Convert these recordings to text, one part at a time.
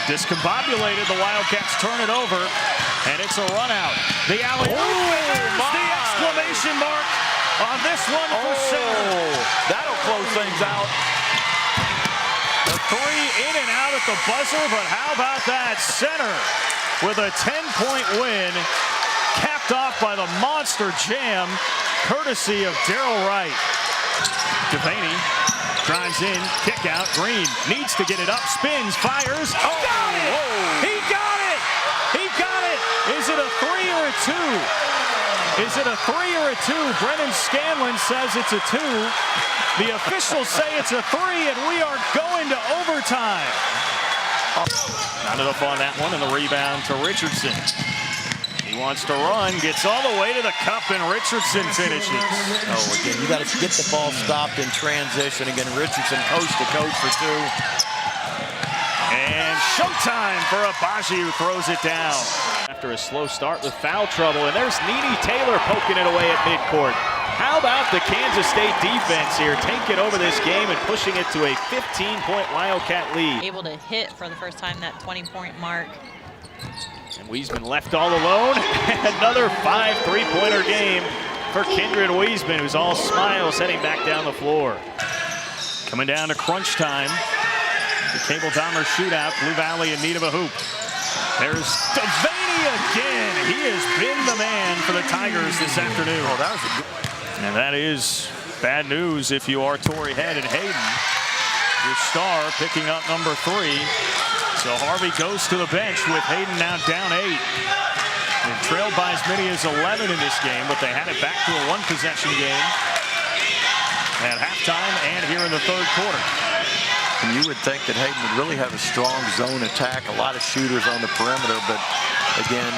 Discombobulated, the Wildcats turn it over, and it's a run out. The alley-oop, the exclamation mark on this one for Center. That'll close things out. The three in and out at the buzzer, but how about that? Center with a 10-point win, capped off by the monster jam, courtesy of Darrell Wright. Devaney drives in, kick out. Green needs to get it up, spins, fires. Oh, got it! Whoa. He got it! He got it! Is it a 3 or a 2? Is it a 3 or a 2? Brennan Scanlon says it's a 2. The officials say it's a 3, and we are going to overtime. Not enough on that one, and the rebound to Richardson. He wants to run, gets all the way to the cup, and Richardson finishes. Oh, again, you got to get the ball stopped in transition. Again, Richardson coast to coast for 2. And showtime for Abaji, who throws it down. After a slow start with foul trouble, and there's Nene Taylor poking it away at midcourt. How about the Kansas State defense here, taking over this game and pushing it to a 15-point Wildcat lead. Able to hit for the first time that 20-point mark. And Wiesman left all alone. Another 5 3-pointer game for Kindred Wiesman, who's all smiles heading back down the floor. Coming down to crunch time. The Cable Dahmer shootout. Blue Valley in need of a hoop. There's Devaney again. He has been the man for the Tigers this afternoon. Oh, that was a good... And that is bad news if you are Torrey Head and Hayden. Your star picking up number 3. So Harvey goes to the bench with Hayden now down 8. And trailed by as many as 11 in this game, but they had it back to a 1-possession game at halftime and here in the third quarter. And you would think that Hayden would really have a strong zone attack, a lot of shooters on the perimeter, but again,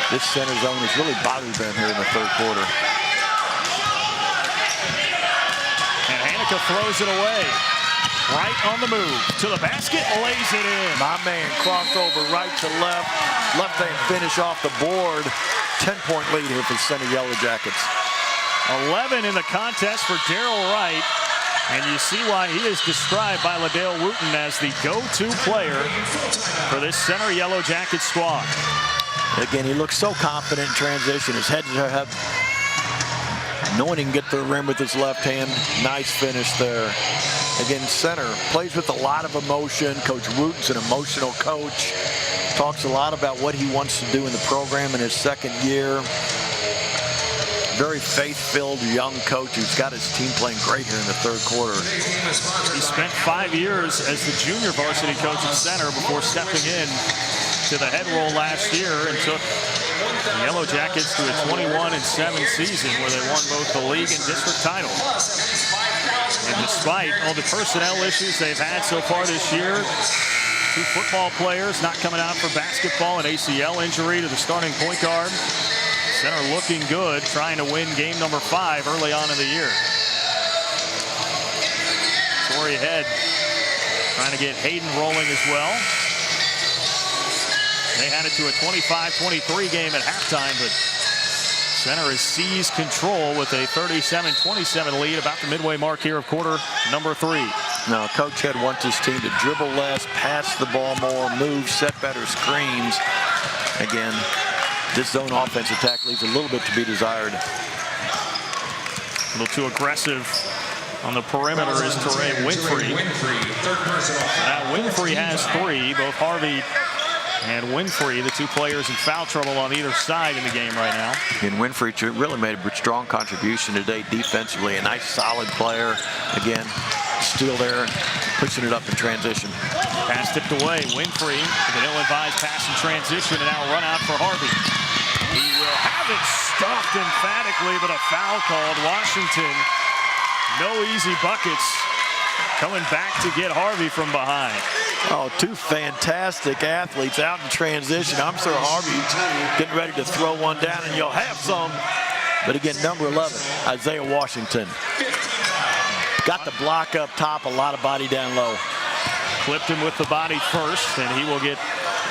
this center zone has really bothered them here in the third quarter. And Hanukkah throws it away. Right on the move, to the basket, lays it in. My man crossed over right to left, left hand finish off the board. 10-point lead here for the Center Yellow Jackets. 11 in the contest for Darrell Wright. And you see why he is described by Liddell Wooten as the go-to player for this Center Yellow Jacket squad. Again, he looks so confident in transition. His head to head, knowing he can get to the rim with his left hand. Nice finish there. Again, center plays with a lot of emotion. Coach Wooten's an emotional coach. Talks a lot about what he wants to do in the program in his second year. Very faith-filled young coach who's got his team playing great here in the third quarter. He spent 5 years as the junior varsity coach at center before stepping in to the head role last year and took the Yellow Jackets to a 21-7 season where they won both the league and district title. And despite all the personnel issues they've had so far this year, 2 football players not coming out for basketball, an ACL injury to the starting point guard. Center looking good, trying to win game number 5 early on in the year. Torrey Head trying to get Hayden rolling as well. They had it to a 25-23 game at halftime, but Center has seized control with a 37-27 lead about the midway mark here of quarter number 3. Now, Coach Head wants his team to dribble less, pass the ball more, move, set better screens. Again, this zone offense attack leaves a little bit to be desired. A little too aggressive on the perimeter is Teray Winfrey. Now Winfrey has 3, both Harvey and Winfrey, the 2 players in foul trouble on either side in the game right now. And Winfrey really made a strong contribution today defensively. A nice, solid player. Again, steal there, pushing it up in transition. Pass tipped away. Winfrey with an ill-advised pass in transition, and now run out for Harvey. He will have it stopped emphatically, but a foul called. Washington, no easy buckets. Coming back to get Harvey from behind. Oh, 2 fantastic athletes out in transition. I'm sure Harvey's getting ready to throw one down, and you'll have some. But again, number 11, Isaiah Washington. Got the block up top, a lot of body down low. Clipped him with the body first, and he will get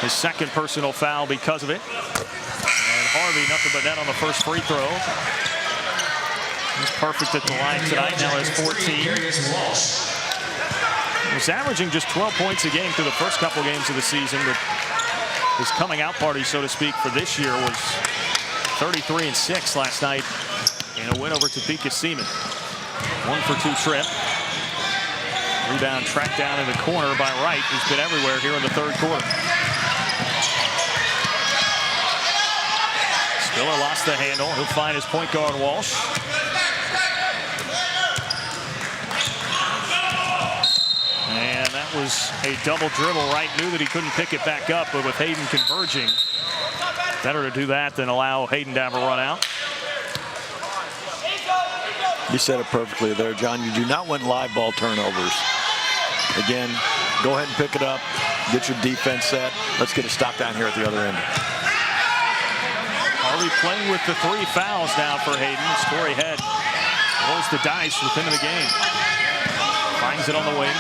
his second personal foul because of it. And Harvey, nothing but net on the first free throw. He's perfect at the line tonight, now has 14. He's averaging just 12 points a game through the first couple games of the season, but his coming out party, so to speak, for this year was 33-6 last night in a win over Topeka Seaman. 1-for-2 trip. Rebound tracked down in the corner by Wright, who's been everywhere here in the third quarter. Spiller lost the handle. He'll find his point guard, Walsh. And that was a double dribble. Wright knew that he couldn't pick it back up, but with Hayden converging, better to do that than allow Hayden to have a run out. You said it perfectly there, John. You do not want live ball turnovers. Again, go ahead and pick it up. Get your defense set. Let's get a stop down here at the other end. Harley playing with the 3 fouls now for Hayden. Story Head rolls the dice within the game. Finds it on the wing.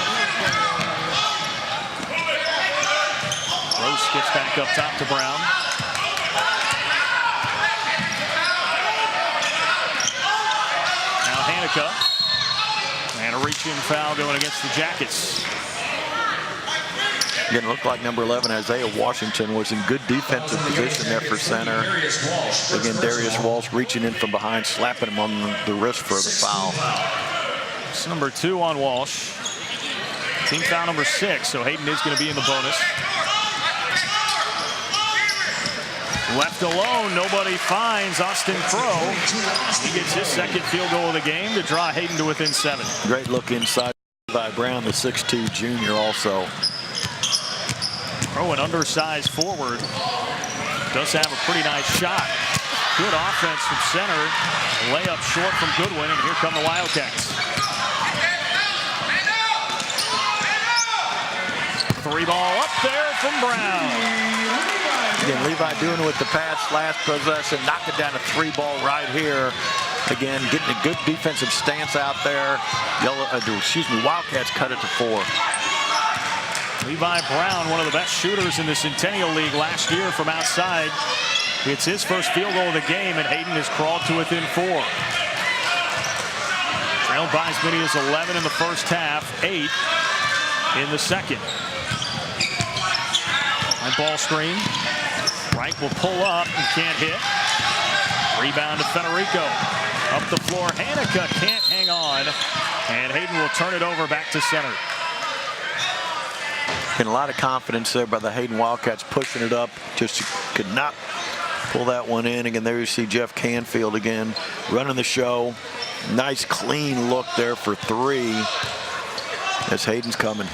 Gross gets back up top to Brown. Now Hanukkah. And a reach-in foul going against the Jackets. Again, it looked like number 11, Isaiah Washington, was in good defensive position there for center. Again, Darius Walsh reaching in from behind, slapping him on the wrist for the foul. It's number 2 on Walsh. Team foul number 6, so Hayden is going to be in the bonus. Left alone, nobody finds Austin Crow. He gets his second field goal of the game to draw Hayden to within 7. Great look inside by Brown, the 6'2 junior also. Crow, an undersized forward, does have a pretty nice shot. Good offense from center. Layup short from Goodwin, and here come the Wildcats. 3 ball up there from Brown. Again, Levi doing it with the pass last possession, knocking down a 3 ball right here. Again, getting a good defensive stance out there. Wildcats cut it to 4. Levi Brown, one of the best shooters in the Centennial League last year from outside. It's his first field goal of the game, and Hayden has crawled to within 4. Trailed by as many as 11 in the first half, 8 in the second. And ball screen. Wright will pull up and can't hit. Rebound to Federico. Up the floor, Hanukkah can't hang on. And Hayden will turn it over back to center. And a lot of confidence there by the Hayden Wildcats, pushing it up. Just could not pull that one in. Again, there you see Jeff Canfield again running the show. Nice clean look there for 3 as Hayden's coming.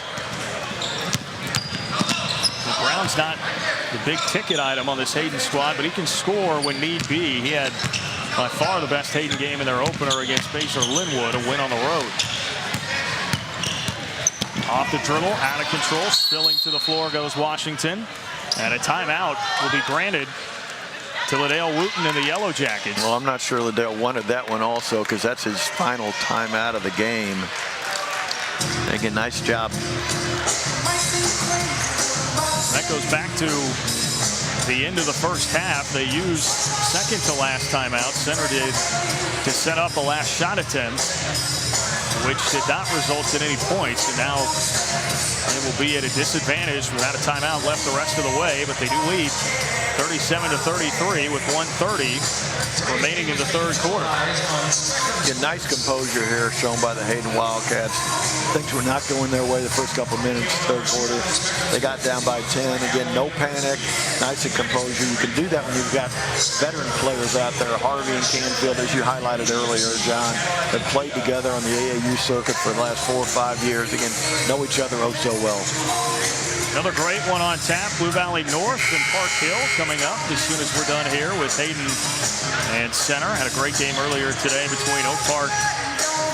Brown's not the big ticket item on this Hayden squad, but he can score when need be. He had by far the best Hayden game in their opener against Basel Linwood, a win on the road. Off the dribble, out of control, spilling to the floor goes Washington. And a timeout will be granted to Liddell Wooten and the Yellow Jackets. Well, I'm not sure Liddell wanted that one also, because that's his final timeout of the game. Again, nice job. That goes back to the end of the first half. They used second to last timeout. Center did to set up a last shot attempt, which did not result in any points. And now they will be at a disadvantage without a timeout left the rest of the way. But they do lead 37-33 with 1:30 remaining in the third quarter. Yeah, nice composure here shown by the Hayden Wildcats. Things were not going their way the first couple minutes, third quarter. They got down by 10. Again, no panic, nice and composure. You can do that when you've got veteran players out there. Harvey and Canfield, as you highlighted earlier, John, have played together on the AAU circuit for the last 4 or 5 years. Again, know each other oh so well. Another great one on tap. Blue Valley North and Park Hill coming up as soon as we're done here with Hayden and center. Had a great game earlier today between Oak Park,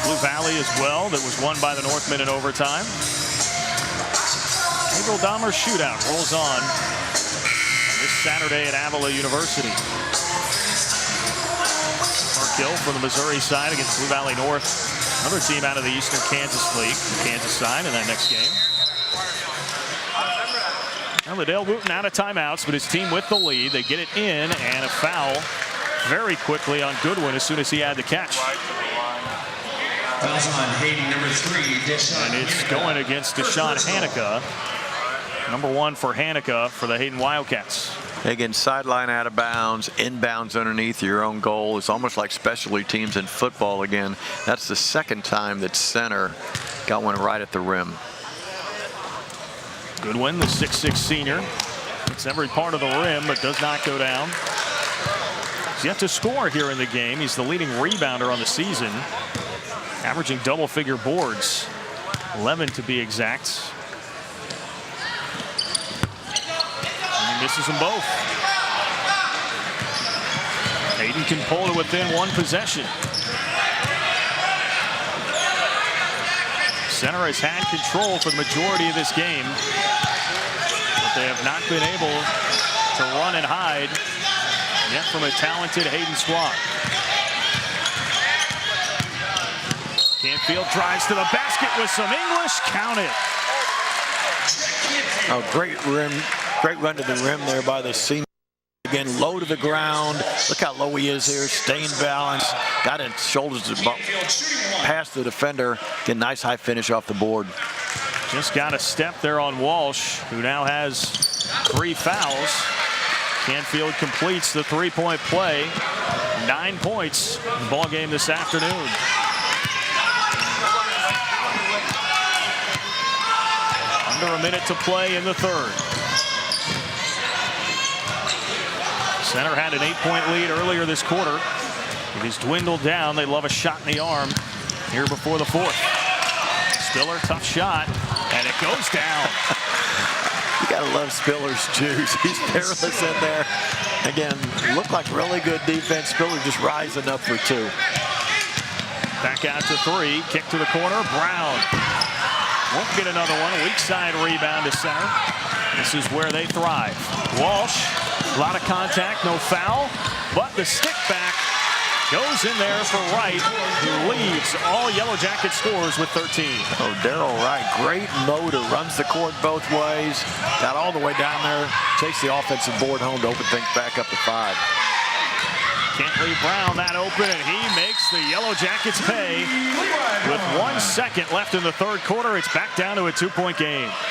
Blue Valley as well. That was won by the Northmen in overtime. Gabriel Dahmer's shootout rolls on this Saturday at Avila University. Park Hill from the Missouri side against Blue Valley North. Another team out of the Eastern Kansas League, the Kansas side in that next game. Now Liddell Wooten out of timeouts, but his team with the lead. They get it in, and a foul very quickly on Goodwin as soon as he had the catch. Fouls on Hayden, number 3, Deshaun. And it's going against Deshaun Hanukkah. Number 1 for Hanukkah for the Hayden Wildcats. Again, sideline out of bounds, inbounds underneath your own goal. It's almost like specialty teams in football again. That's the second time that center got one right at the rim. Goodwin, the 6'6" senior. It's every part of the rim, but does not go down. He's yet to score here in the game. He's the leading rebounder on the season, averaging double-figure boards, 11 to be exact. And he misses them both. Hayden can pull to within 1 possession. Center has had control for the majority of this game, but they have not been able to run and hide yet from a talented Hayden squad. Canfield drives to the basket with some English. Count it. Oh, great run to the rim there by the senior. Again, low to the ground. Look how low he is here, staying balanced. Got his shoulders past the defender. Again, nice high finish off the board. Just got a step there on Walsh, who now has 3 fouls. Canfield completes the 3-point play. 9 points in the ball game this afternoon. Under a minute to play in the third. Center had an 8-point lead earlier this quarter. It has dwindled down. They love a shot in the arm here before the fourth. Spiller, tough shot, and it goes down. You gotta love Spiller's juice. He's perilous in there. Again, looked like really good defense. Spiller just rising up for 2. Back out to 3. Kick to the corner. Brown won't get another one. Weak side rebound to center. This is where they thrive. Walsh, a lot of contact, no foul, but the stick back goes in there for Wright, who leads all Yellow Jacket scores with 13. Oh, Darryl Wright, great motor, runs the court both ways, got all the way down there, takes the offensive board home to open things back up to 5. Can't leave Brown that open, and he makes the Yellow Jackets pay. With 1 second left in the third quarter, it's back down to a 2-point game.